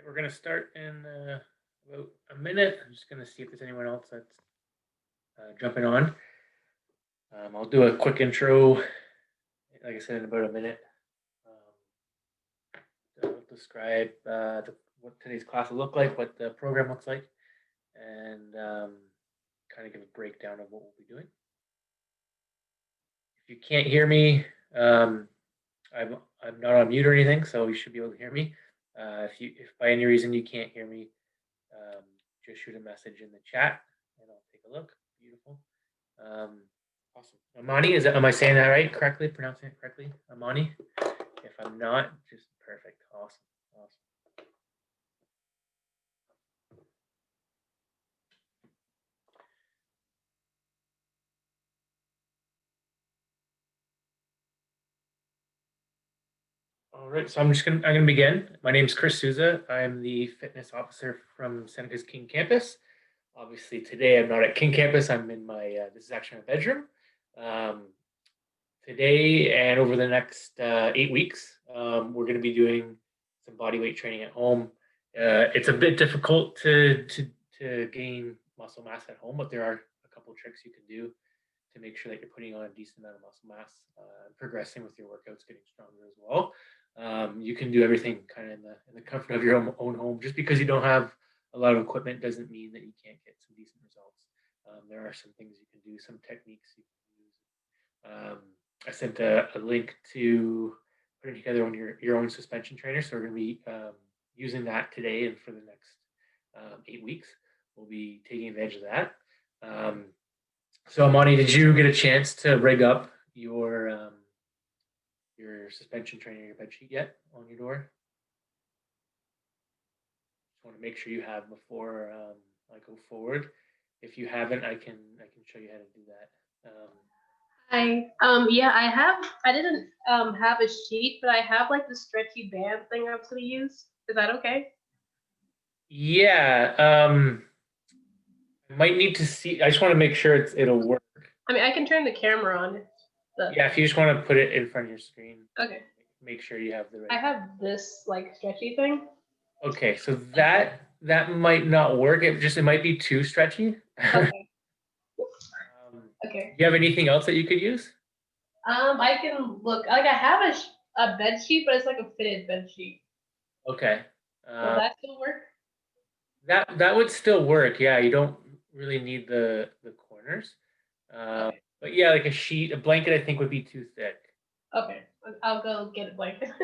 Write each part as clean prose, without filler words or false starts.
We're going to start in about a minute. I'm just going to see if there's anyone else that's jumping on. I'll do a quick intro, like I said, in about a minute. I'll describe what today's class will look like, what the program looks like, and kind of give a breakdown of what we'll be doing. If you can't hear me, I'm not on mute or anything, so you should be able to hear me. If by any reason you can't hear me, just shoot a message in the chat and I'll take a look. Beautiful. Awesome. Amani, am I saying that right? Correctly? Pronouncing it correctly? Amani? If I'm not, just perfect. Awesome. All right, so I'm gonna begin. My name is Chris Souza. I'm the fitness officer from Seneca's King campus. Obviously, today I'm not at King campus. I'm in my this is actually my bedroom. Today and over the next 8 weeks, we're going to be doing some body weight training at home. It's a bit difficult to gain muscle mass at home, but there are a couple of tricks you can do to make sure that you're putting on a decent amount of muscle mass, progressing with your workouts, getting stronger as well. You can do everything kind of in the comfort of your own home. Just because you don't have a lot of equipment doesn't mean that you can't get some decent results. There are some things you can do, some techniques you can use. I sent a link to putting together on your own suspension trainer. So we're going to be using that today and for the next 8 weeks. We'll be taking advantage of that. So Amani, did you get a chance to rig up your suspension trainer, your bed sheet yet on your door? Just want to make sure you have before I go forward. If you haven't, I can show you how to do that. Yeah, I didn't have a sheet, but I have like the stretchy band thing I'm gonna use. Is that okay? Yeah. I might need to see. I just want to make sure it'll work. I mean, I can turn the camera on. Yeah, if you just want to put it in front of your screen. Okay. Make sure you have the right. I have this like stretchy thing. Okay, so that might not work. It might be too stretchy. Okay. Okay. Do you have anything else that you could use? I can look. Like I have a bed sheet, but it's like a fitted bed sheet. Okay. Will that still work? That would still work. Yeah, you don't really need the corners. Okay. But yeah, like a blanket, I think would be too thick. Okay, I'll go get a blanket. All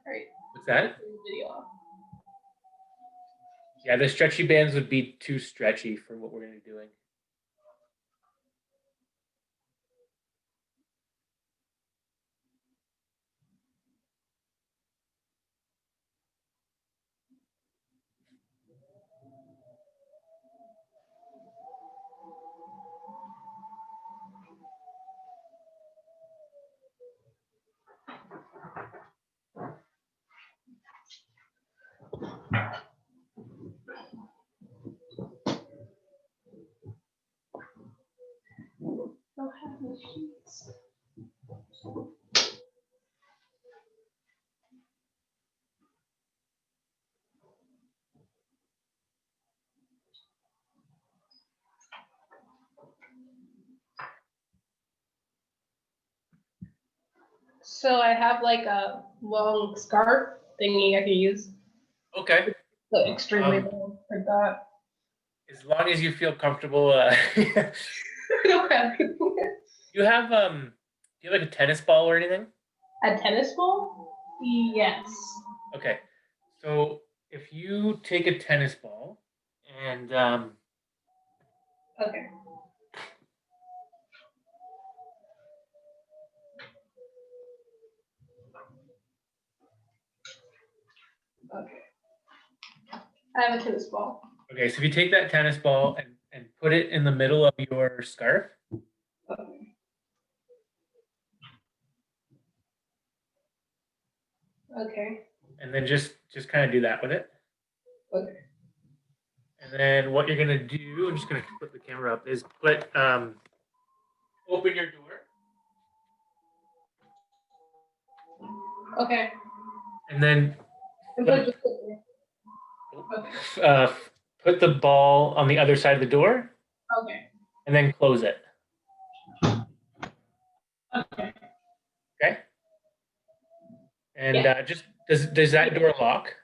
right. What's that? Video off. Yeah, the stretchy bands would be too stretchy for what we're going to be doing. Don't have the sheets. So I have like a long scarf thingy I can use. Okay. So extremely long, like that. As long as you feel comfortable. Okay. You have do you have like a tennis ball or anything? A tennis ball? Yes. Okay. So if you take a tennis ball and okay. Okay. I have a tennis ball. Okay, so if you take that tennis ball and put it in the middle of your scarf. Okay. Okay. And then just kind of do that with it. Okay. And then what you're gonna do, I'm just gonna put the camera up, is open your door. Okay. And then put the ball on the other side of the door. Okay. And then close it. Okay. Okay. And just does that door lock?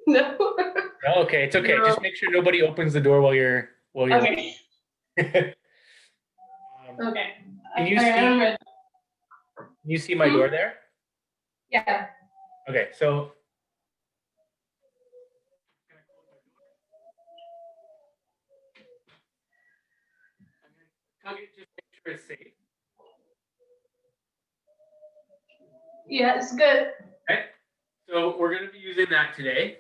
No. No, okay, it's okay. No. Just make sure nobody opens the door while you're Okay. okay. Okay. Can you see my door there? Yeah. Okay, so I'm gonna tug it, just make sure it's safe. Yeah, it's good. Okay, so we're going to be using that today.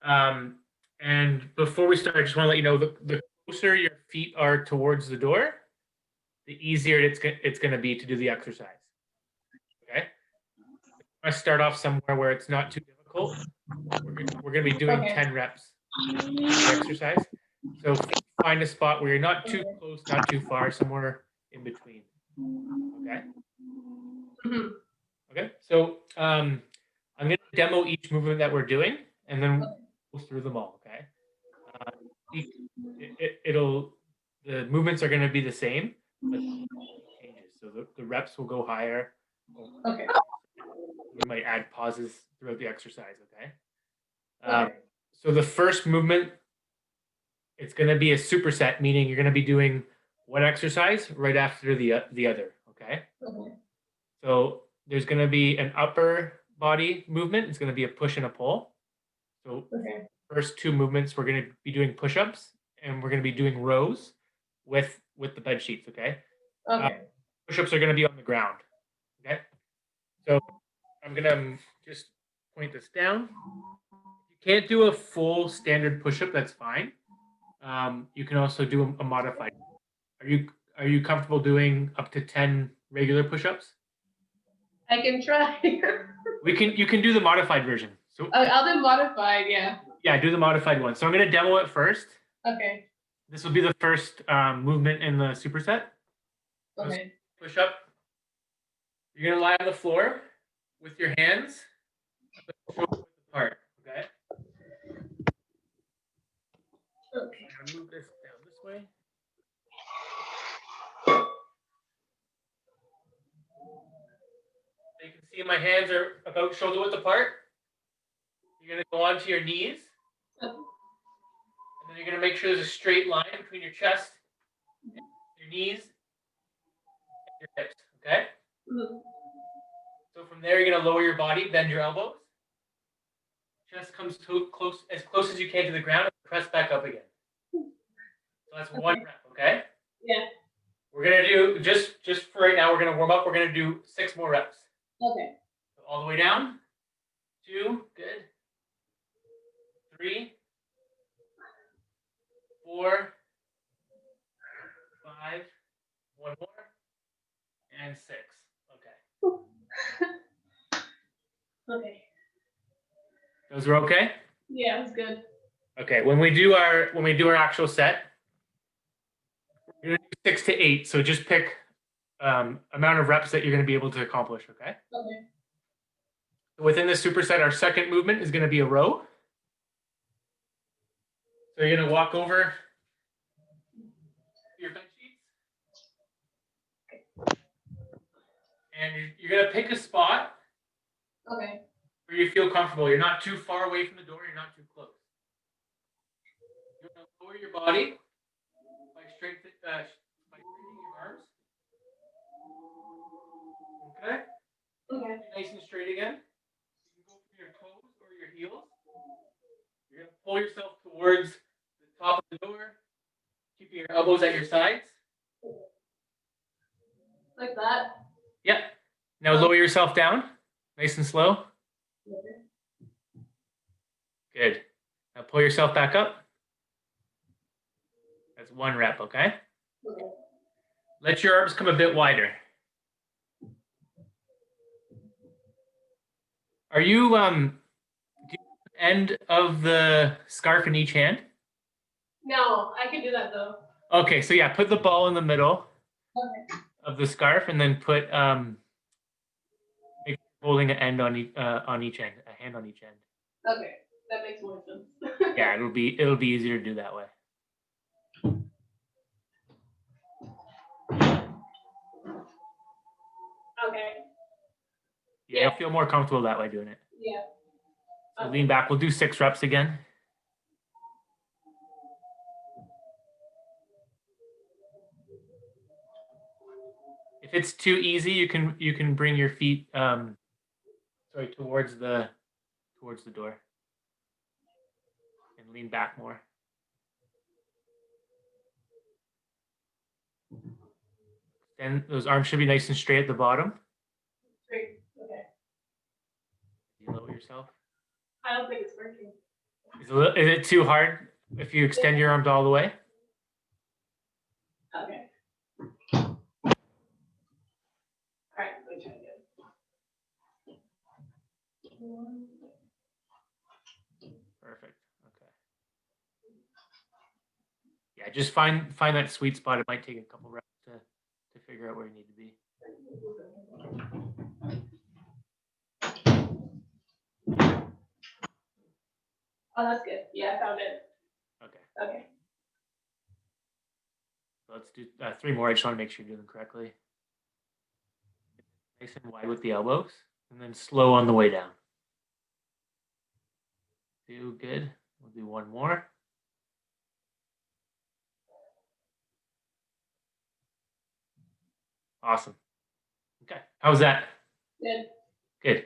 And before we start, I just want to let you know the closer your feet are towards the door, the easier it's going to be to do the exercise. Okay, I start off somewhere where it's not too difficult. We're going to be doing 10 reps exercise. So find a spot where you're not too close, not too far, somewhere in between. Okay. Mm-hmm. Okay. So I'm going to demo each movement that we're doing, and then we'll go through them all. Okay. The movements are going to be the same, but changes. So the reps will go higher. Okay. We might add pauses throughout the exercise. Okay. So the first movement, it's going to be a superset, meaning you're going to be doing one exercise right after the other. Okay. So there's going to be an upper body movement. It's going to be a push and a pull. So first two movements, we're going to be doing push-ups, and we're going to be doing rows with the bed sheets. Okay. Push-ups are going to be on the ground. Okay. So I'm going to just point this down. If you can't do a full standard push-up, that's fine. You can also do a modified. Are you comfortable doing up to 10 regular push-ups? I can try. You can do the modified version. So I'll do modified, yeah. Yeah, do the modified one. So I'm going to demo it first. Okay. This will be the first movement in the superset. Okay. Push up. You're going to lie on the floor with your hands apart. Okay. Okay. I'm going to move this down this way. You can see my hands are about shoulder width apart. You're going to go onto your knees. And then you're going to make sure there's a straight line between your chest, your knees, and your hips. Okay? So from there, you're going to lower your body, bend your elbows. Chest comes as close as you can to the ground, and press back up again. So that's one rep, okay? Yeah. We're going to do, just for right now, we're going to warm up. We're going to do 6 more reps. Okay. So all the way down. 2, good. 3, 4, 5, 1 more, and 6. Okay. Okay. Those are okay? Yeah, it's good. Okay. When we do our actual set, we're gonna do 6 to 8. So just pick amount of reps that you're going to be able to accomplish. Okay. Okay. Within the superset, our second movement is going to be a row. So you're going to walk over your bed sheets, and you're going to pick a spot. Okay. Where you feel comfortable. You're not too far away from the door. You're not too close. You're going to lower your body by straightening your arms. Okay. Okay. Nice and straight again. You can go from your toes or your heels. You're going to pull yourself towards the top of the door, keeping your elbows at your sides. Like that? Yeah. Now lower yourself down, nice and slow. Good. Now pull yourself back up. That's 1 rep, okay? Okay. Let your arms come a bit wider. Are you do you have the end of the scarf in each hand? No, I can do that though. Okay, so yeah, put the ball in the middle of the scarf, and then put holding an end on each end, a hand on each end. Okay, that makes more sense. Yeah, it'll be easier to do that way. Okay. Yeah, you'll feel more comfortable that way doing it. Yeah. So lean back. We'll do 6 reps again. If it's too easy, you can bring your feet towards the door and lean back more. Then those arms should be nice and straight at the bottom. Straight. Okay. You lower yourself. I don't think it's working. Is it too hard if you extend your arms all the way? Okay. All right, let me try again. Perfect. Okay. Yeah, just find that sweet spot. It might take a couple reps to figure out where you need to be. Oh, that's good. Yeah, I found it. Okay. Okay. So let's do 3 more. I just want to make sure you're doing them correctly. Nice and wide with the elbows, and then slow on the way down. Do good. We'll do 1 more. Awesome. Okay. How's that? Good. Good.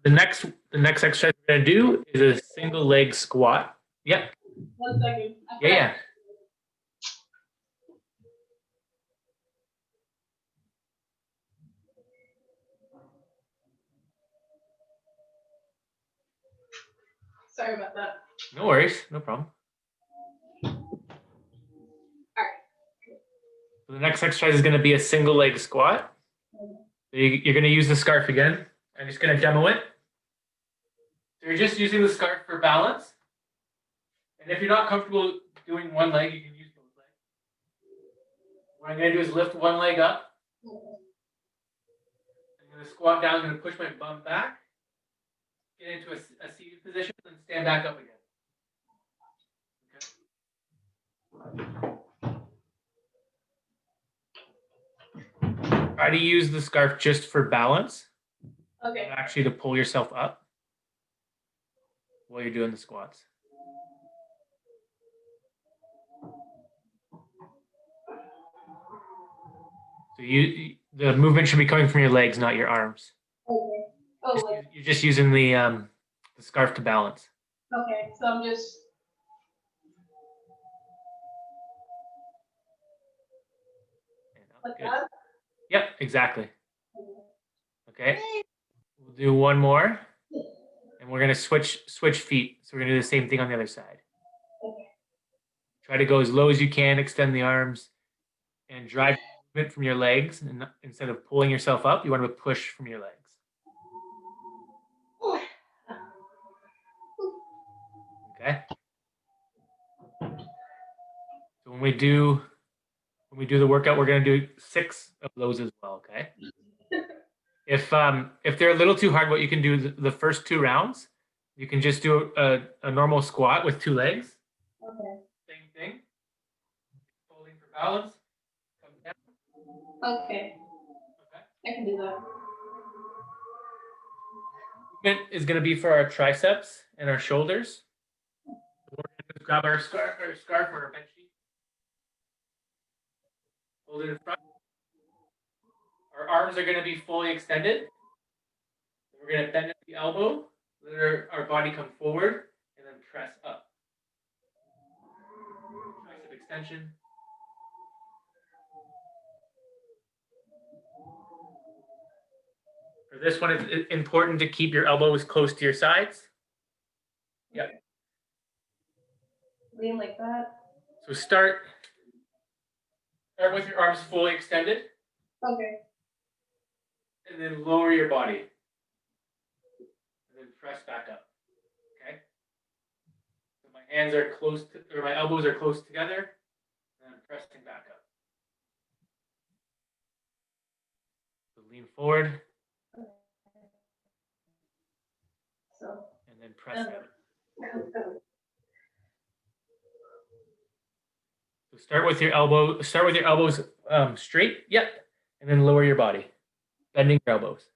The next exercise we're gonna do is a single leg squat. Yep. 1 second. Yeah. Sorry about that. No worries. No problem. All right. So the next exercise is going to be a single leg squat. So you're going to use the scarf again. I'm just going to demo it. So you're just using the scarf for balance. And if you're not comfortable doing one leg, you can use both legs. What I'm going to do is lift one leg up. I'm going to squat down. I'm going to push my bum back. Get into a seated position and stand back up again. Okay. Try to use the scarf just for balance. Okay. Not actually to pull yourself up while you're doing the squats. So the movement should be coming from your legs, not your arms. Okay. Oh, You're just using the scarf to balance. Okay, so I'm just. Like Good. that? Yep, exactly. Okay. We'll do 1 more. And we're going to switch feet. So we're going to do the same thing on the other side. Okay. Try to go as low as you can, extend the arms, and drive movement from your legs. And instead of pulling yourself up, you want to push from your legs. Okay. So when we do the workout, we're going to do 6 of those as well. Okay. If they're a little too hard, what you can do the first 2 rounds, you can just do a normal squat with 2 legs. Okay. Same thing. Holding for balance. Come down. Okay. I can do that. Movement is going to be for our triceps and our shoulders. We're going to grab our scarf or our bed sheet. Hold it in front. Our arms are going to be fully extended. We're going to bend at the elbow, let our body come forward, and then press up. Tricep extension. For this one, it's important to keep your elbows close to your sides. Yep. Lean like that. So start with your arms fully extended. Okay. And then lower your body. And then press back up. Okay? So my hands are close to, or my elbows are close together. And I'm pressing back up. So lean forward. So. And and then press out. So start with your elbows straight. Yep. And then lower your body, bending your elbows.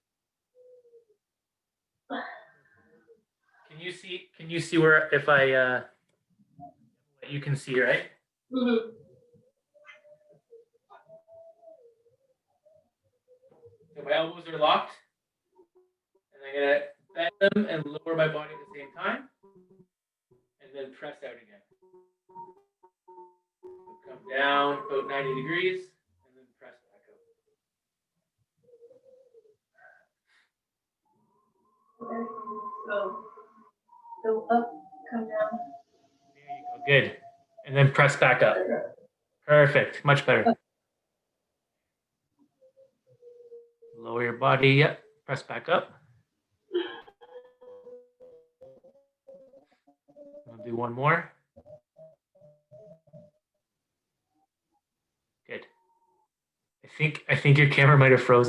Can you see where if I you can see, right? Mm-hmm. So my elbows are locked, and I'm gonna bend them and lower my body at the same time, and then press out again. So come down about 90 degrees, and then press back out. Okay. So go up, come down. There you go. Good. And then press back up. Perfect. Much better. Lower your body. Yep. Press back up. We'll do one more. Good. I think your camera might have froze.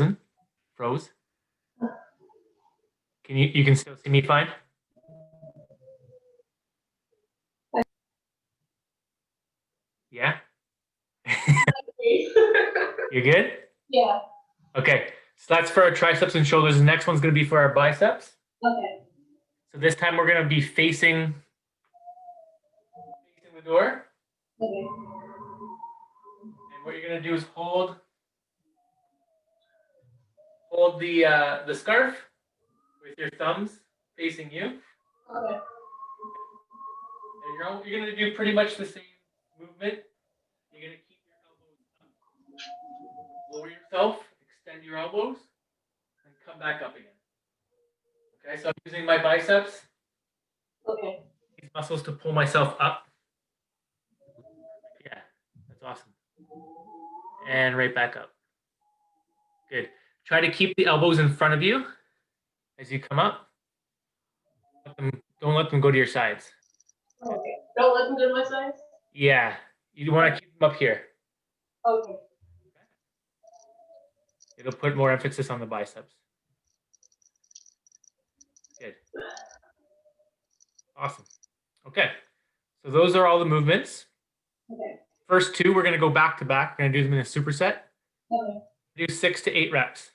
You can still see me fine? Yeah? You're good? Yeah. Okay. So that's for our triceps and shoulders. The next one's going to be for our biceps. Okay. So this time we're going to be facing the door. Okay. And what you're going to do is hold the scarf with your thumbs facing you. Okay. And you're going to do pretty much the same movement. You're going to keep your elbows up. Lower yourself, extend your elbows, and come back up again. Okay, so I'm using my biceps. Okay. These muscles to pull myself up. Yeah, that's awesome. And right back up. Good. Try to keep the elbows in front of you as you come up. Don't let them go to your sides. Okay. Don't let them go to my sides? Yeah, you want to keep them up here. Okay. It'll put more emphasis on the biceps. Good. Awesome. Okay. So those are all the movements. Okay. First two, we're going to go back to back. We're going to do them in a superset. Okay. Do 6 to 8 reps.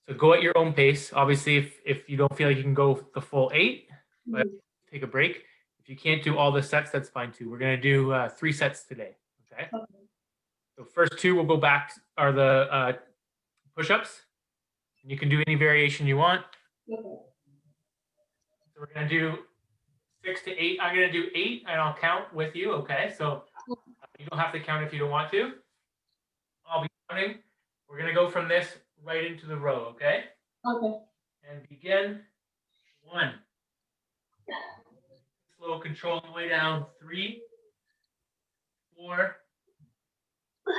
So go at your own pace. Obviously, if you don't feel like you can go the full 8, but take a break. If you can't do all the sets, that's fine too. We're going to do 3 sets today. Okay. So first two we'll go back are the push-ups. You can do any variation you want. Okay. So we're going to do 6 to 8. I'm going to do 8 and I'll count with you. Okay. So you don't have to count if you don't want to. I'll be counting. We're going to go from this right into the row. Okay. Okay. And begin. 1. Slow, control the way down. 3, 4, 5,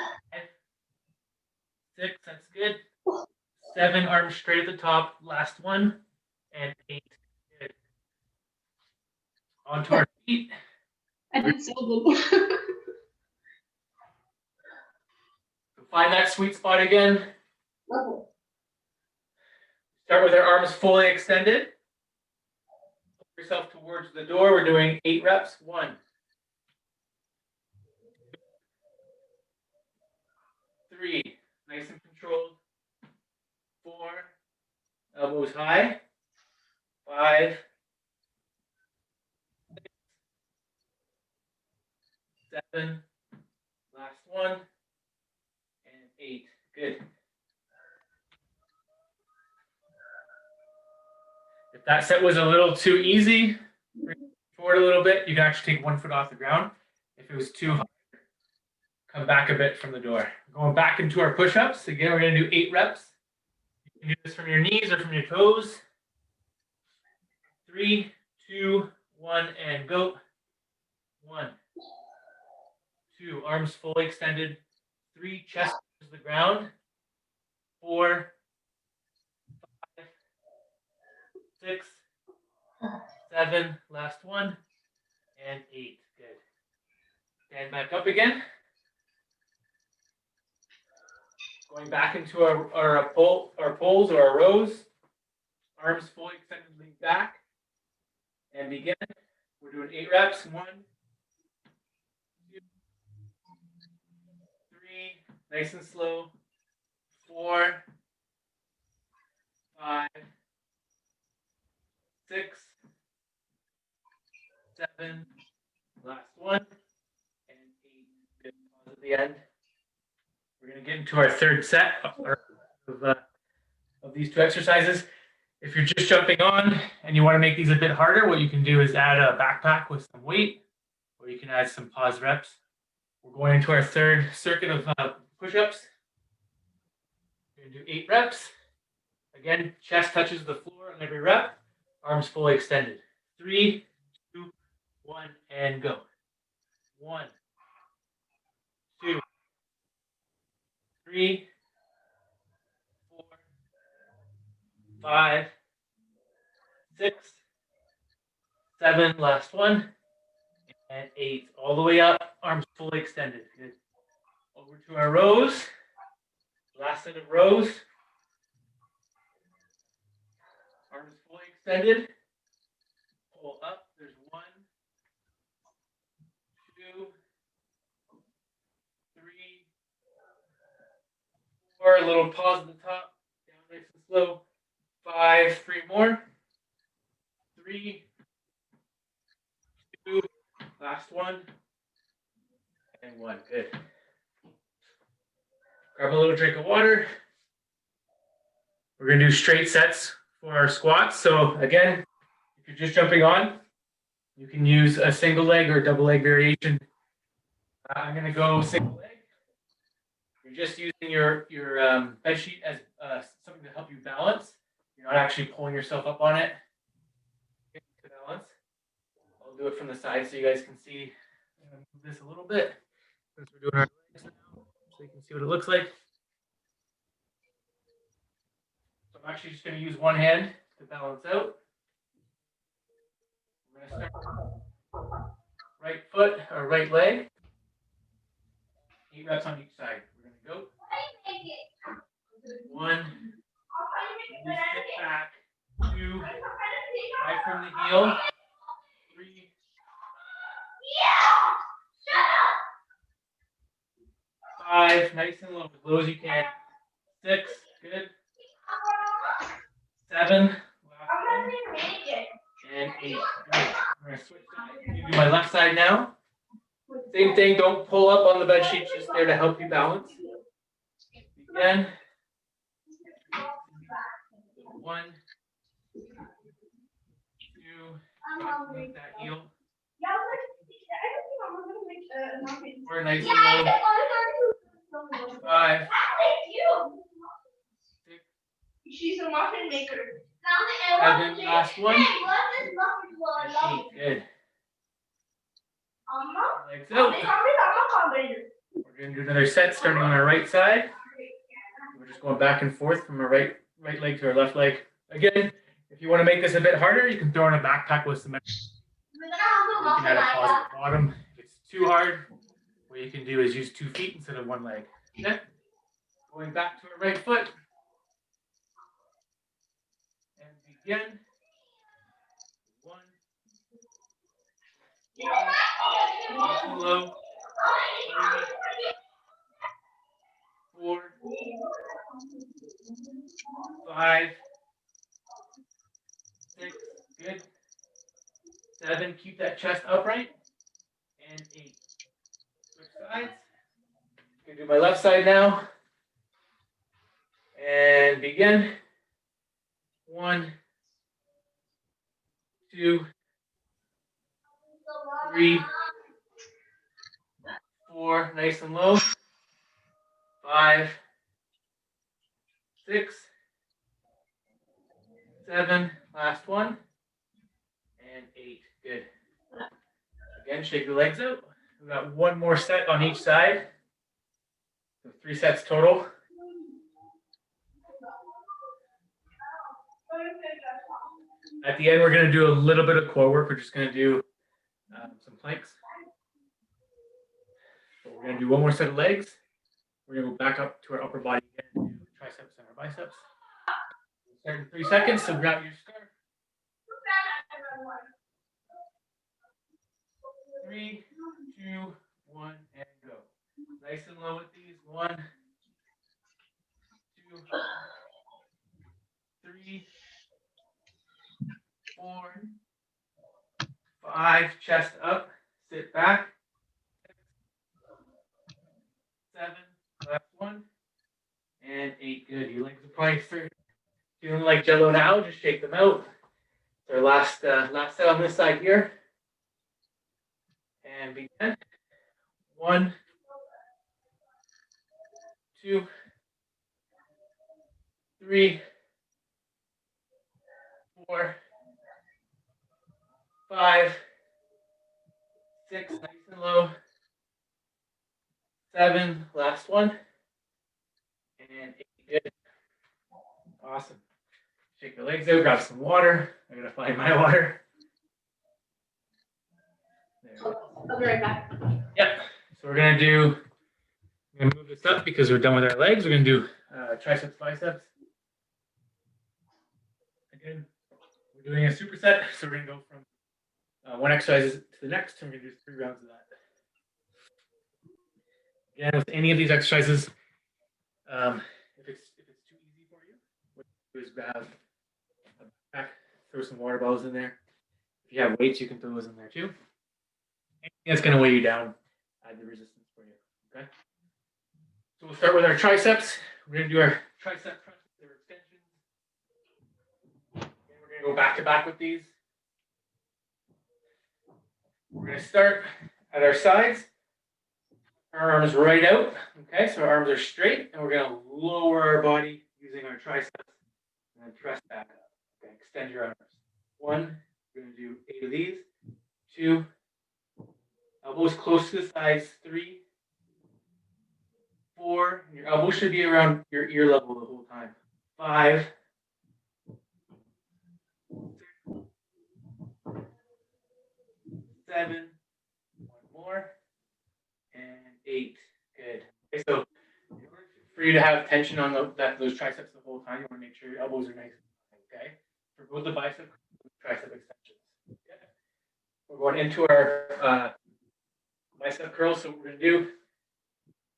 6. That's good. 7. Arms straight at the top. Last one. And 8. Good. Onto our feet. I did so good. Find that sweet spot again. Okay. Start with our arms fully extended. Pull yourself towards the door. We're doing 8 reps. 1. 3. Nice and controlled. 4. Elbows high. 5. 6. 7. Last one. And 8. Good. If that set was a little too easy, forward a little bit, you can actually take 1 foot off the ground. If it was too hard, come back a bit from the door. Going back into our push-ups. Again, we're going to do 8 reps. You can do this from your knees or from your toes. 3, 2, 1, and go. 1, 2, arms fully extended. 3, chest to the ground. 4, 5, 6, 7, last one, and 8. Good. Stand back up again. Going back into our poles or our rows. Arms fully extended, lean back. And begin. We're doing 8 reps. 1, 2, 3. Nice and slow. 4, 5, 6, 7. Last one. And 8. Good. Pause at the end. We're going to get into our third set of these 2 exercises. If you're just jumping on and you want to make these a bit harder, what you can do is add a backpack with some weight, or you can add some pause reps. We're going into our third circuit of push-ups. We're going to do 8 reps. Again, chest touches the floor on every rep. Arms fully extended. 3, 2, 1, and go. 1, 2, 3, 4, 5, 6, 7. Last one. And 8. All the way up. Arms fully extended. Good. Over to our rows. Last set of rows. Arms fully extended. Pull up. There's 1, 2, 3, 4. A little pause at the top. Down nice and slow. 5. 3 more. 3, 2. Last one. And 1. Good. Grab a little drink of water. We're going to do straight sets for our squats. So again, if you're just jumping on, you can use a single leg or double leg variation. I'm going to go single leg. You're just using your bed sheet as something to help you balance. You're not actually pulling yourself up on it to balance. I'll do it from the side so you guys can see. I'm going to move this a little bit since we're doing our legs now, so you can see what it looks like. So I'm actually just going to use one hand to balance out. I'm going to start right foot or right leg. 8 reps on each side. We're going to go. 1. Really sit back. 2. Right from the heel. 3. 5. Nice and low, as low as you can. 6. Good. 7. Last one. And 8. Good. I'm going to switch sides. I'm going to do my left side now. Same thing. Don't pull up on the bed sheet. Just there to help you balance. Begin. 1, 2. Make that heel. Or nice and low. 5. 6. She's a muffin maker. 7. Last one. And 8. Good. Legs out. We're going to do another set starting on our right side. We're just going back and forth from our right leg to our left leg. Again, if you want to make this a bit harder, you can throw in a backpack with some extra. You can add a pause at the bottom. If it's too hard, what you can do is use 2 feet instead of 1 leg. Okay? Going back to our right foot. And begin. 1. Nice and low. 3. 4. 5. 6. Good. 7. Keep that chest upright. And 8. Switch sides. I'm going to do my left side now. And begin. 1, 2, 3, 4. Nice and low. 5, 6, 7. Last one. And 8. Good. Again, shake the legs out. We've got 1 more set on each side. So 3 sets total. At the end, we're going to do a little bit of core work. We're just going to do some planks. So we're going to do 1 more set of legs. We're going to go back up to our upper body again, do triceps and our biceps. We'll start in 3 seconds, so grab your scarf. 3, 2, 1, and go. Nice and low with these. 1, 2, 3, 4, 5. Chest up. Sit back. 7. Last one. And 8. Good. Your legs are probably feeling like jello now. Just shake them out. It's our last set on this side here. And begin. 1, 2, 3, 4, 5, 6. Nice and low. 7. Last one. And 8. Good. Awesome. Shake the legs out. Grab some water. I'm gonna find my water. There we go. I'll be right back. Yep. So we're gonna move this up because we're done with our legs. We're gonna do triceps biceps. Again, we're doing a superset, so we're gonna go from one exercise to the next, and we're gonna do 3 rounds of that. Again, with any of these exercises, if it's too easy for you, what you do is grab a backpack, throw some water bottles in there. If you have weights, you can throw those in there too. Anything that's gonna weigh you down, add the resistance for you. Okay. So we'll start with our triceps. We're gonna do our tricep extensions. And we're gonna go back to back with these. We're gonna start at our sides. Our arms right out. Okay, so our arms are straight, and we're gonna lower our body using our triceps, and then press back up. Okay, extend your arms. 1, we're gonna do 8 of these. 2, elbows close to the sides. 3, 4, your elbows should be around your ear level the whole time. 5, 7, 1 more, and 8. Good. Okay, so in order for you to have tension on those triceps the whole time, you want to make sure your elbows are nice. Okay. For both the bicep and tricep extensions. Okay. We're going into our bicep curls. So what we're going to do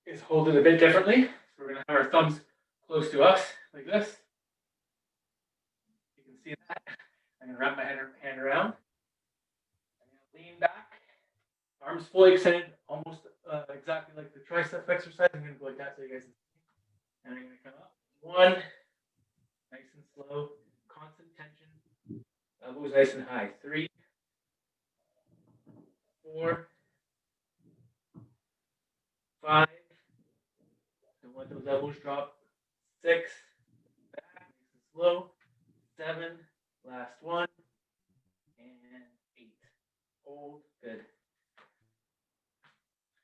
is hold it a bit differently. So we're going to have our thumbs close to us like this. You can see that. I'm going to wrap my hand around. I'm going to lean back. Arms fully extended, almost exactly like the tricep exercise. I'm going to go like that so you guys can see. And I'm going to come up. 1, nice and slow, constant tension. Elbows nice and high. 3, 4, 5. Don't let those elbows drop. 6, back, nice and slow. 7, last one, and 8. Hold, good.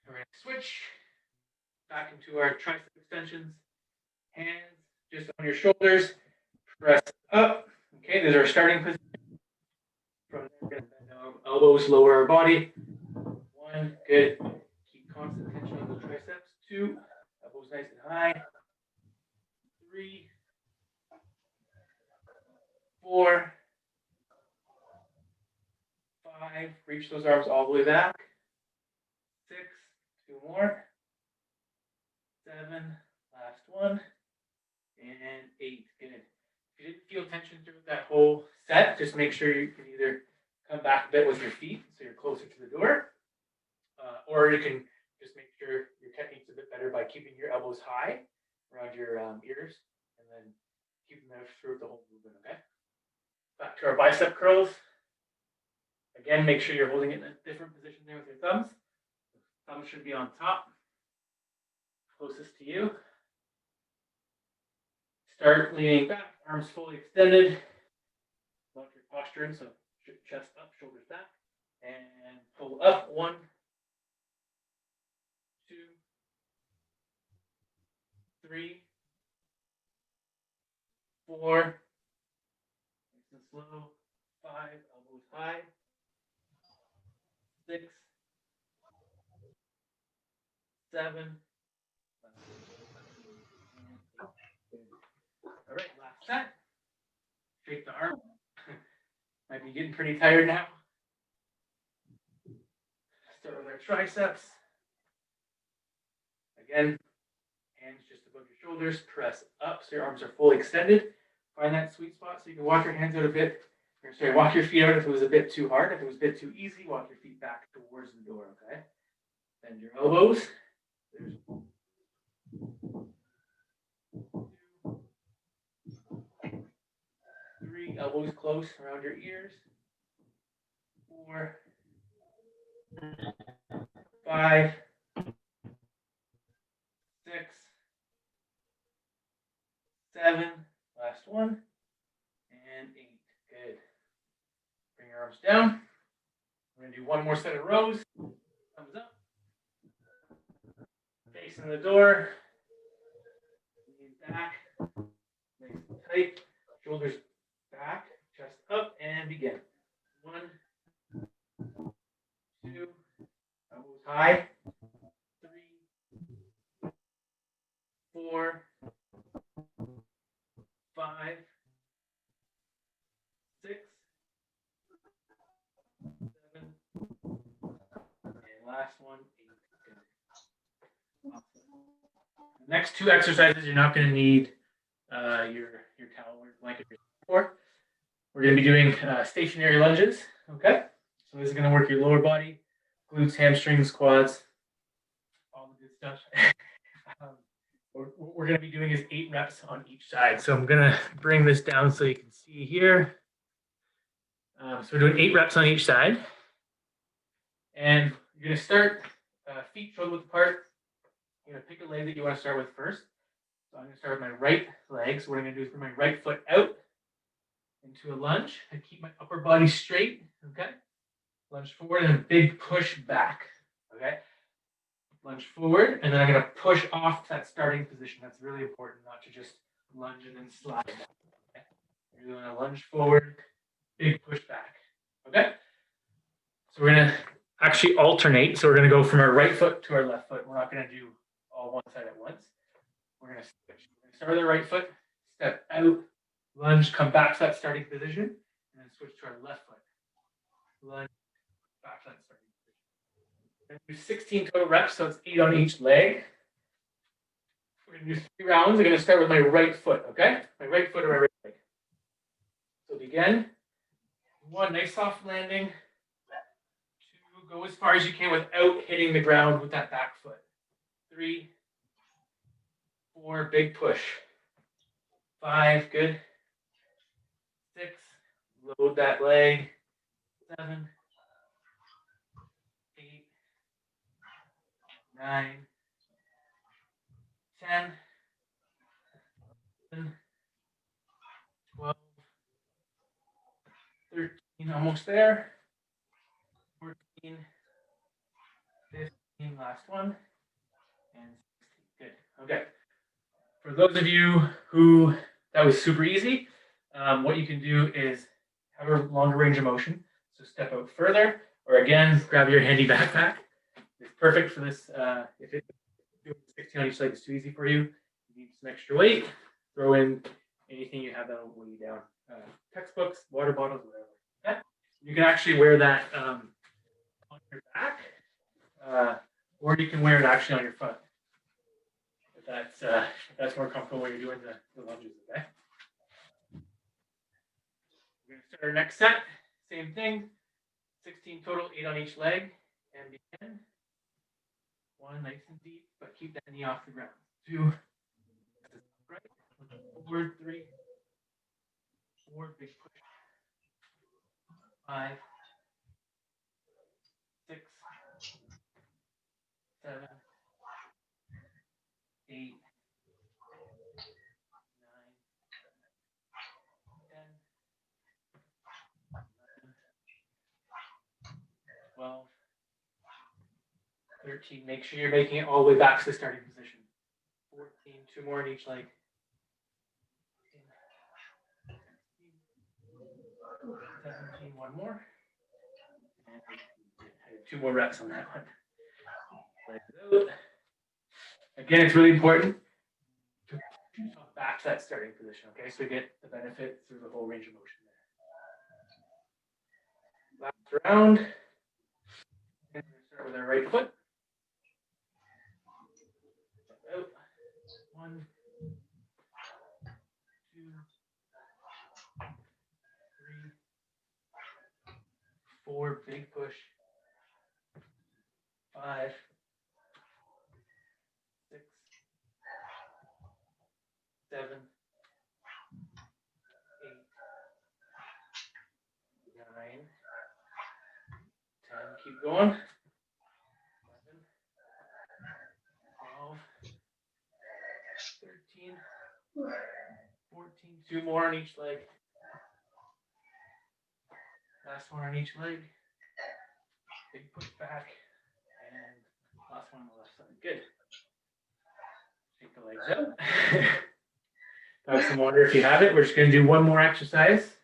We're going to switch back into our tricep extensions. Hands just on your shoulders. Press up. Okay, these are our starting position. From there, we're going to bend our elbows, lower our body. 1, good. Keep constant tension on the triceps. 2, elbows nice and high. 3, 4, 5. Reach those arms all the way back. 6, 2 more. 7, last one. And 8, good. If you didn't feel tension through that whole set, just make sure you can either come back a bit with your feet so you're closer to the door, or you can just make sure your technique's a bit better by keeping your elbows high around your ears and then keeping them throughout the whole movement, okay? Back to our bicep curls. Again, make sure you're holding it in a different position there with your thumbs. Thumbs should be on top, closest to you. Start leaning back, arms fully extended. Lock your posture in, so chest up, shoulders back. And pull up. 1, 2, 3, 4. Nice and slow. 5, elbows high. 6, 7. All right, last set. Shake the arm. Might be getting pretty tired now. triceps. Again, hands just above your shoulders, press up so your arms are fully extended. Find that sweet spot so you can walk your hands out a bit. Or sorry, walk your feet out if it was a bit too hard. If it was a bit too easy, walk your feet back towards the door, okay? Bend your elbows. There's 3, elbows close around your ears. 4, 5, 6, 7, last one, and 8. Good. Bring your arms down. We're going to do one more set of rows. Thumbs up. Facing the door. Knees back. Nice and tight. Shoulders back. Chest up. And begin. 1, 2, elbows high. 3, 4, 5, 6, 7, and last one, 8. Good. Awesome. The next 2 exercises you're not going to need your towel or blanket for. We're going to be doing stationary lunges. Okay, so this is going to work your lower body, glutes, hamstrings, quads, all the good stuff. What we're going to be doing is 8 reps on each side. So I'm going to bring this down so you can see here. So we're doing 8 reps on each side. And you're going to start feet shoulder width apart. You're going to pick a leg that you want to start with first. So I'm going to start with my right leg. So what I'm going to do is bring my right foot out into a lunge. I keep my upper body straight. Okay. Lunge forward and a big push back. Okay. Lunge forward, and then I'm going to push off that starting position. That's really important, not to just lunge and then slide down. Okay? You're doing a lunge forward, big push back. Okay? So we're going to actually alternate. So we're going to go from our right foot to our left foot. We're not going to do all one side at once. We're going to switch. We're going to start with our right foot, step out, lunge, come back to that starting position, and then switch to our left foot. Lunge, back to that starting position. We're going to do 16 total reps, so it's 8 on each leg. We're going to do 3 rounds. I'm going to start with my right foot, okay? My right foot or my right leg. So begin. 1, nice soft landing. 2, go as far as you can without hitting the ground with that back foot. 3, 4, big push. 5, good. 6, load that leg. 7, 8, 9, 10, 11, 12, 13, almost there. 14, 15, last one, and 16. Good. Okay. For those of you who that was super easy, what you can do is have a longer range of motion. So step out further, or again, grab your handy backpack. It's perfect for this. If it's doing 16 on each leg is too easy for you, you need some extra weight, throw in anything you have that will weigh you down. Textbooks, water bottles, whatever. Okay? You can actually wear that on your back, or you can wear it actually on your front. If that's more comfortable when you're doing the lunges, okay? We're going to start our next set. Same thing. 16 total, 8 on each leg. And begin. 1, nice and deep, but keep that knee off the ground. 2, right. Forward, 3, 4, big push. 5, 6, 7, 8, 9, 10, 12, 13. Make sure you're making it all the way back to the starting position. 14, 2 more in each leg. 17, 1 more. And 2 more reps on that one. Legs out. Again, it's really important to back to that starting position, okay? So we get the benefit through the whole range of motion there. Last round. And we're going to start Start with our right foot. Out. 1, 2, 3, 4. Big push. 5, 6, 7, 8, 9, 10. Keep going. 11, 12, 13, 14. 2 more on each leg. Last one on each leg. Big push back. And last one on the left side. Good. Shake the legs up. Have some water if you have it. We're just going to do one more exercise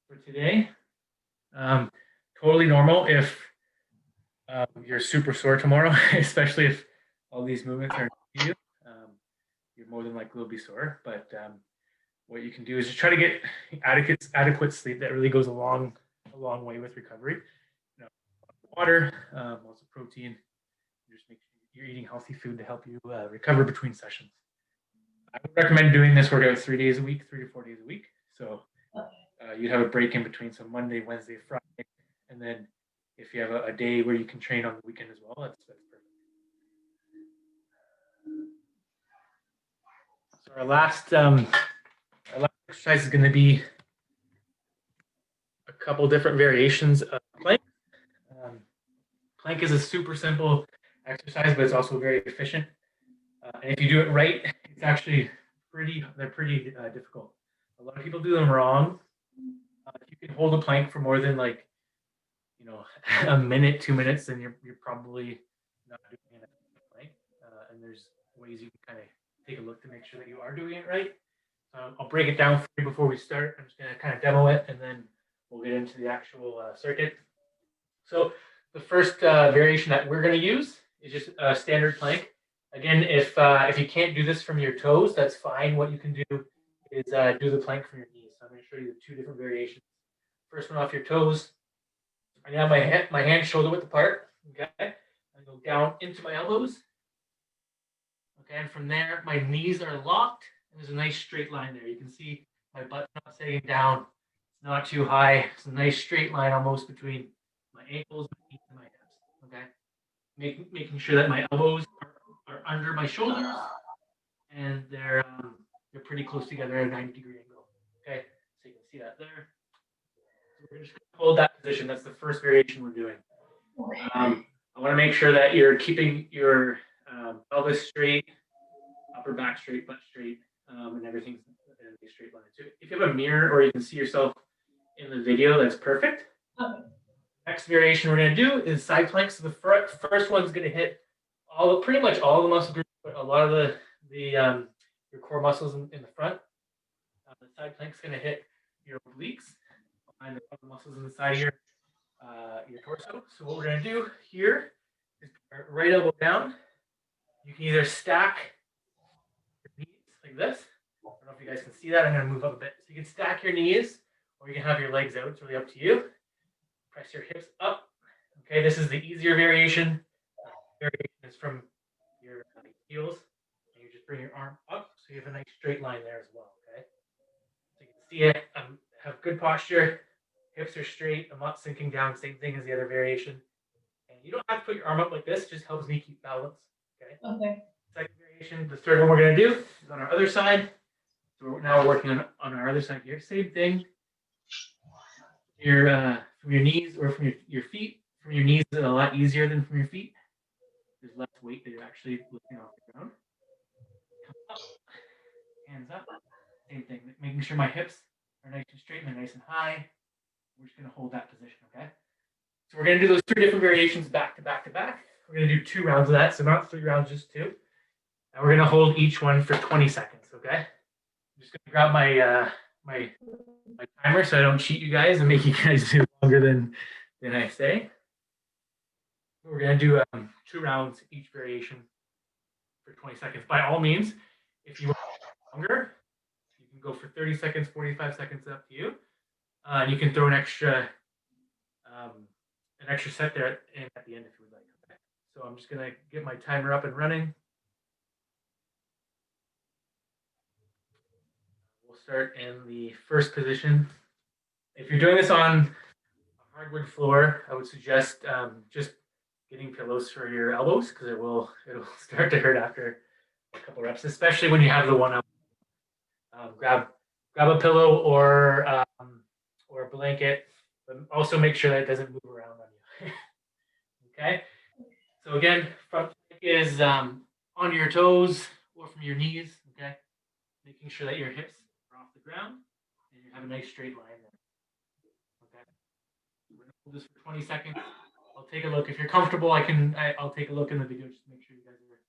for today. Totally normal if you're super sore tomorrow, especially if all these movements are new to you. You're more than likely will be sore. But what you can do is just try to get adequate sleep. That really goes a long way with recovery. You know, water, lots of protein. Just make sure you're eating healthy food to help you recover between sessions. I would recommend doing this workout 3 days a week, 3 to 4 days a week. So you'd have a break in between, so Monday, Wednesday, Friday, and then if you have a day where you can train on the weekend as well, that's perfect. So our last exercise is going to be a couple different variations of plank. Plank is a super simple exercise, but it's also very efficient. And if you do it right, it's actually pretty difficult. A lot of people do them wrong. If you can hold a plank for more than a minute, 2 minutes, then you're probably not doing it right. And there's ways you can kind of take a look to make sure that you are doing it right. I'll break it down for you before we start. I'm just going to kind of demo it, and then we'll get into the actual circuit. So the first variation that we're going to use is just a standard plank. Again, if you can't do this from your toes, that's fine. What you can do is do the plank from your knees. So I'm going to show you the 2 different variations. First one off your toes. I have my hands shoulder width apart. Okay, I go down into my elbows. Okay, and from there, my knees are locked, and there's a nice straight line there. You can see my butt's not sagging down. It's not too high. It's a nice straight line almost between my ankles, my knees, and my hips. Okay, making sure that my elbows are under my shoulders, and they're pretty close together at a 90-degree angle. Okay, so you can see that there. So we're just going to hold that position. That's the first variation we're doing. I want to make sure that you're keeping your pelvis straight, upper back straight, butt straight, and everything's in a straight line. So if you have a mirror or you can see yourself in the video, that's perfect. Okay. Next variation we're going to do is side planks. So the first one's going to hit pretty much all the muscle groups, but a lot of your core muscles in the front. The side plank's going to hit your obliques and the muscles in the side of your torso. So what we're going to do here is put our right elbow down. You can either stack your knees like this. I don't know if you guys can see that. I'm going to move up a bit. So you can stack your knees, or you can have your legs out. It's really up to you. Press your hips up. Okay, this is the easier variation. Variation is from your heels, and you just bring your arm up, so you have a nice straight line there as well. Okay, so you can see it. Have good posture. Hips are straight. I'm not sinking down. Same thing as the other variation. And you don't have to put your arm up like this. It just helps me keep balance. Okay. Okay. Second variation. The third one we're going to do is on our other side. So now we're working on our other side here. Same thing. From your knees or from your feet. From your knees is a lot easier than from your feet. There's less weight that you're actually lifting off the ground. Come up. Hands up. Same thing. Making sure my hips are nice and straight and they're nice and high. We're just going to hold that position, okay? So we're going to do those 3 different variations back to back to back. We're going to do 2 rounds of that, so not 3 rounds, just 2. And we're going to hold each one for 20 seconds, okay? I'm just going to grab my timer so I don't cheat you guys and make you guys do longer than I say. We're going to do 2 rounds, each variation for 20 seconds. By all means, if you want longer, you can go for 30 seconds, 45 seconds, up to you. You can throw an extra set there at the end if you would like. Okay. So I'm just gonna get my timer up and running. We'll start in the first position. If you're doing this on a hardwood floor, I would suggest just getting pillows for your elbows because it'll start to hurt after a couple reps, especially when you have the one elbow. Grab a pillow or a blanket, but also make sure that it doesn't move around on you. Okay. So again, front plank is on your toes or from your knees. Okay, making sure that your hips are off the ground and you have a nice straight line there. Okay, we're gonna hold this for 20 seconds. I'll take a look. If you're comfortable, I'll take a look in the video just to make sure you guys are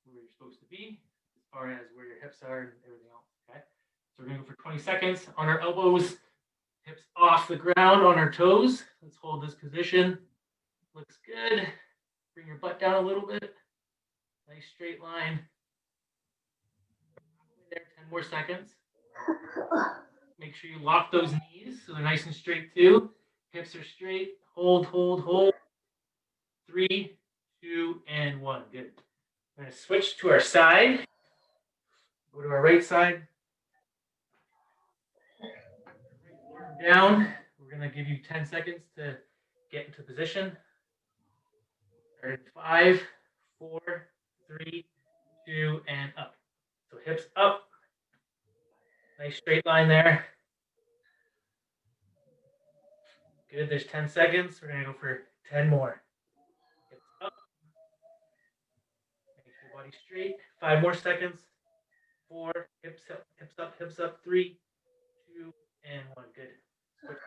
where you're supposed to be as far as where your hips are and everything else. Okay, so we're gonna go for 20 seconds on our elbows, hips off the ground on our toes. Let's hold this position. Looks good. Bring your butt down a little bit. Nice straight line. There, 10 more seconds. Make sure you lock those knees so they're nice and straight too. Hips are straight. Hold, hold, hold. 3, 2, and 1. Good. We're going to switch to our side. Go to our right side. Down. We're going to give you 10 seconds to get into position. 5, 4, 3, 2, and up. So hips up. Nice straight line there. Good. There's 10 seconds. We're going to go for 10 more. Hips up. Make your body straight. 5 more seconds. 4. Hips up, hips up, hips up. 3, 2, and 1. Good. Switch.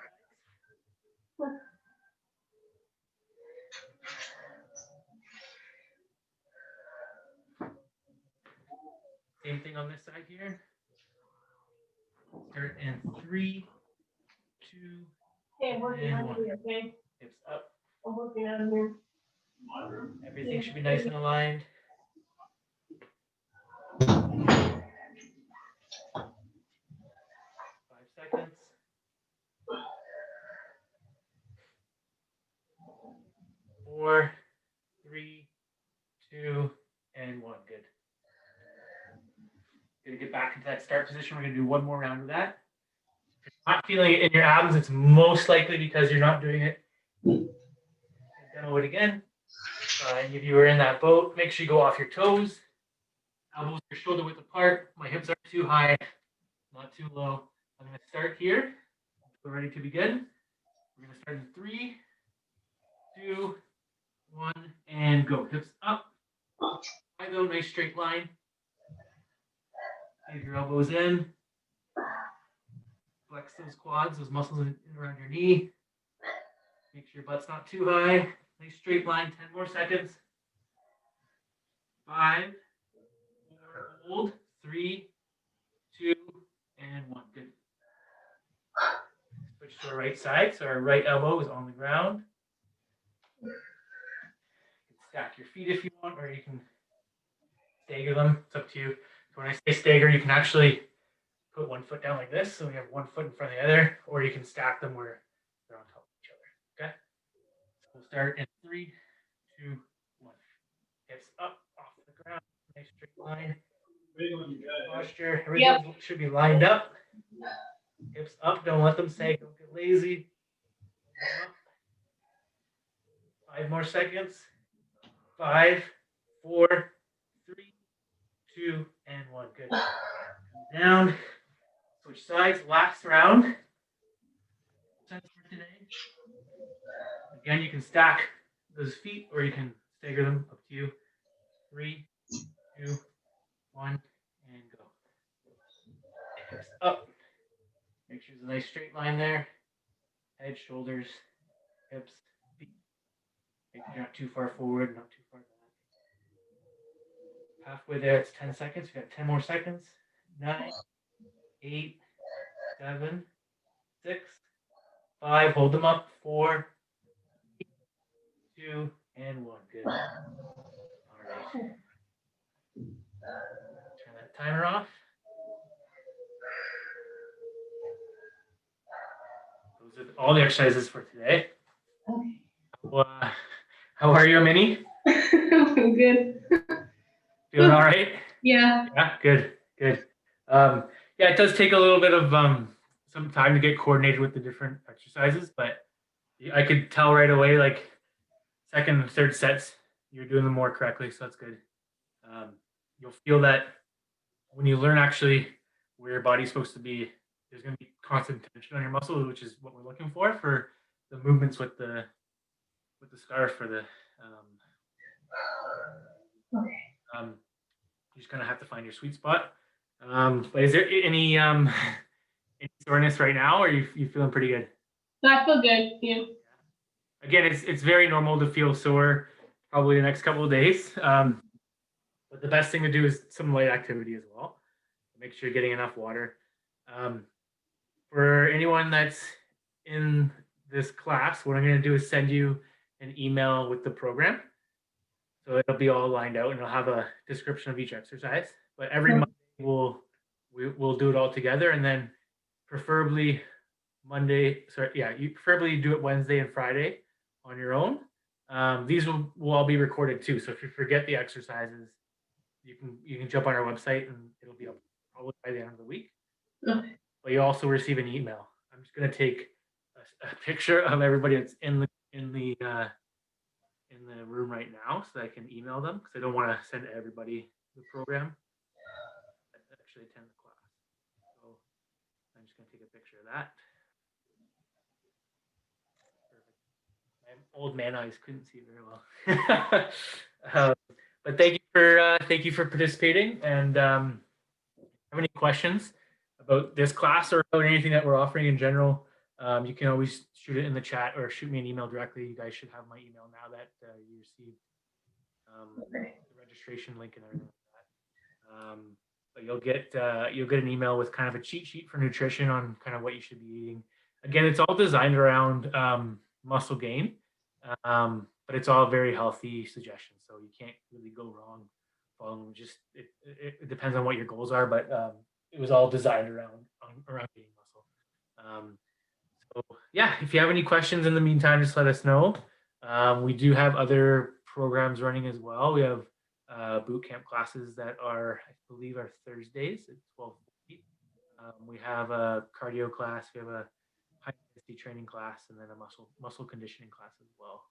Same thing on this side here. Start in 3, 2, Hey, I'm working and on 1. you, okay? Hips up. I'm working on here. Everything should be nice and aligned. 5 seconds. 4, 3, 2, and 1. Good. Gonna get back into that start position. We're gonna do one more round of that. If you're not feeling it in your abs, it's most likely because you're not doing it. Demo it again. Any of you are in that boat, make sure you go off your toes. Elbows are shoulder width apart. My hips aren't too high, not too low. I'm gonna start here. We're ready to begin. We're gonna start in 3, 2, 1, and go. Hips up. I go, nice straight line. Leave your elbows in. Flex those quads, those muscles around your knee. Make sure your butt's not too high. Nice straight line, 10 more seconds. 5, 4, hold. 3, 2, and 1. Good. Switch to our right side. So our right elbow is on the ground. You can stack your feet if you want, or you can stagger them. It's up to you. So when I say stagger, you can actually put one foot down like this. So we have one foot in front of the other, or you can stack them where they're on top of each other. Okay. So we'll start in 3, 2, 1. Hips up off the ground. Nice straight line. Posture. Everything should be lined up. Hips up. Don't let them sag. Don't get lazy. 5 more seconds. 5, 4, 3, 2, and 1. Good. Down. Switch sides. Last round. Again, you can stack those feet or you can stagger them. Up to you. 3, 2, 1, and go. Hips up. Make sure there's a nice straight line there. Head, shoulders, hips, feet. Make sure you're not too far forward, not too far back. Halfway there, it's 10 seconds. We got 10 more seconds. 9, 8, 7, 6, 5. Hold them up. 4, 2, and 1. Good. All right. Turn that timer off. Those are all the exercises for today. Okay. How are you, Minnie? good. Doing all right? Yeah. Yeah, good, good. Yeah, it does take a little bit of some time to get coordinated with the different exercises, but I could tell right away, like second and third sets, you're doing them more correctly, so that's good. You'll feel that when you learn actually where your body's supposed to be, there's going to be constant tension on your muscles, which is what we're looking for the movements with the scarf for the Okay. you're just gonna have to find your sweet spot. But is there any soreness right now, or you feeling pretty good? I feel good. Yeah. Again, it's very normal to feel sore probably the next couple of days. But the best thing to do is some light activity as well. Make sure you're getting enough water. For anyone that's in this class, what I'm going to do is send you an email with the program. So it'll be all lined out and it'll have a description of each exercise. But every Monday we'll do it all together, and then preferably you preferably do it Wednesday and Friday on your own. These will all be recorded too. So if you forget the exercises, you can jump on our website and it'll be up probably by the end of the week. Okay. But you also receive an email. I'm just going to take a picture of everybody that's in the room right now, so that I can email them, because I don't want to send everybody the program that actually attend the class. So I'm just going to take a picture of that. Perfect. My old man eyes couldn't see it very well. But thank you for participating. And have any questions about this class or about anything that we're offering in general, you can always shoot it in the chat or shoot me an email directly. You guys should have my email now that you received the registration link and everything like that. But you'll get an email with kind of a cheat sheet for nutrition on kind of what you should be eating. Again, it's all designed around muscle gain, but it's all very healthy suggestions, so you can't really go wrong following them. Just it depends on what your goals are, but it was all designed around gaining muscle. So yeah, if you have any questions in the meantime, just let us know. We do have other programs running as well. We have boot camp classes that are, I believe, are Thursdays at 12:40. We have a cardio class. We have a high intensity training class, and then a muscle conditioning class as well.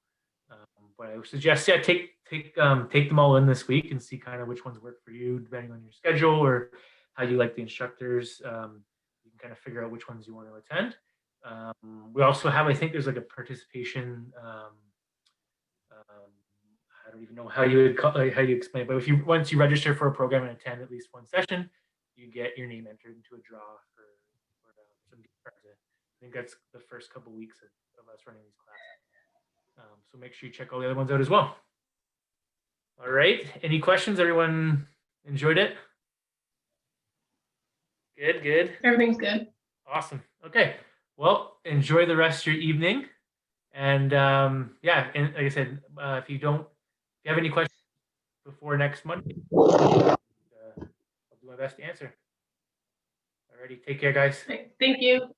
But I would suggest, yeah, take them all in this week and see kind of which ones work for you, depending on your schedule or how you like the instructors. You can kind of figure out which ones you want to attend. We also have, I think there's like a participation. I don't even know how you would how you explain it, but once you register for a program and attend at least one session, you get your name entered into a draw for some gift cards. I think that's the first couple weeks of us running these classes. So make sure you check all the other ones out as well. All right. Any questions? Everyone enjoyed it? Good, good. Everything's good. Awesome. Okay. Well, enjoy the rest of your evening. And yeah, and like I said, if you have any questions before next Monday, I'll do my best to answer. Alrighty, take care, guys. Thank you.